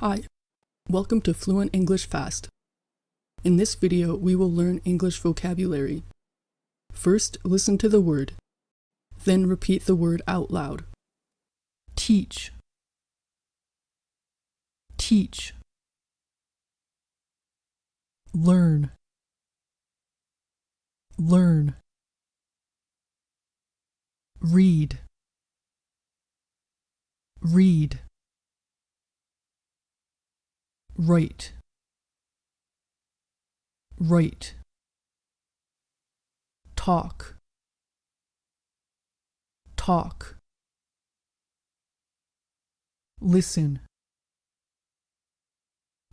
Hi, welcome to Fluent English Fast. In this video, we will learn English vocabulary. First, listen to the word. Then repeat the word out loud. Teach. Teach. Learn. Learn. Read. Read. Write. Write. Talk. Talk. Listen.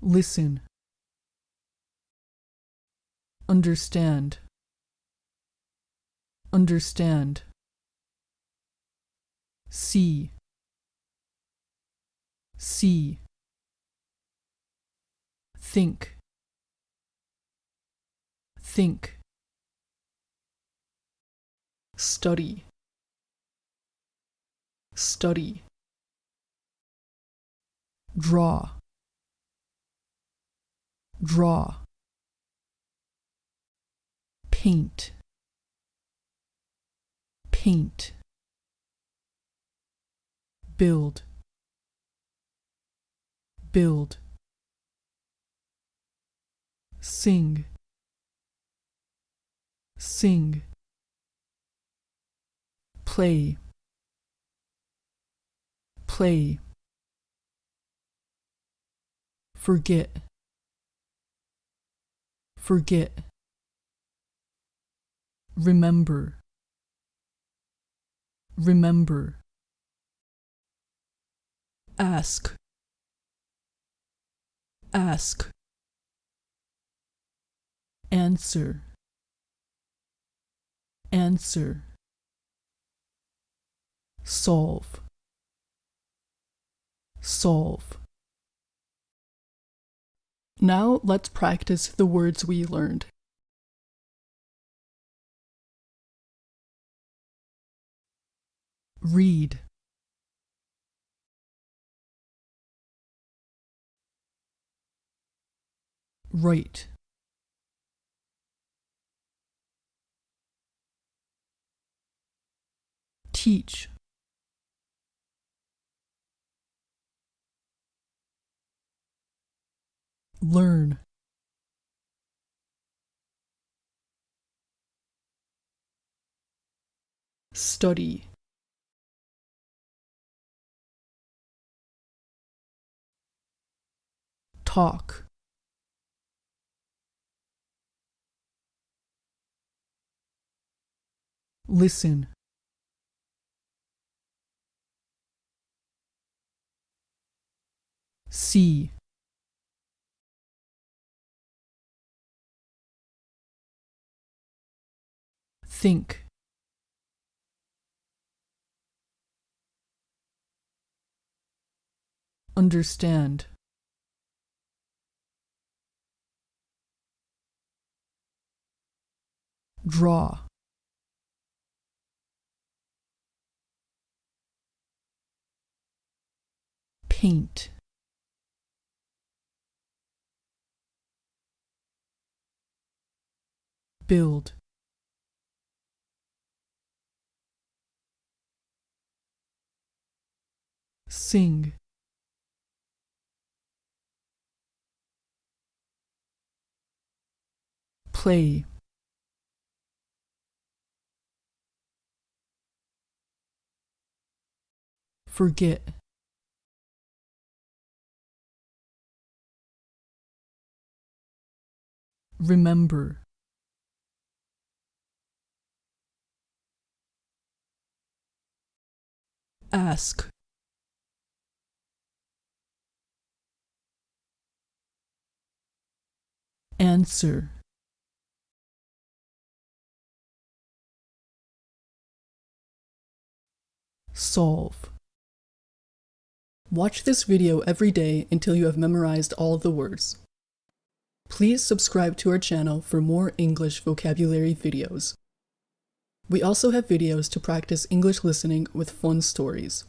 Listen. Understand. Understand. See. See. Think. Think. Study. Study. Draw. Draw. Paint. Paint. Build. Build. Sing. Sing. Play. Play. Forget. Forget. Remember. Remember. Ask. Ask. Answer. Answer. Solve. Solve. Now let's practice the words we learned. Read. Write. Teach. Learn. Study. Talk. Listen. See. Think. Understand. Draw. Paint. Build. Sing. Play. Forget. Remember. Ask. Answer. Solve. Watch this video every day until you have memorized all of the words. Please subscribe to our channel for more English vocabulary videos. We also have videos to practice English listening with fun stories.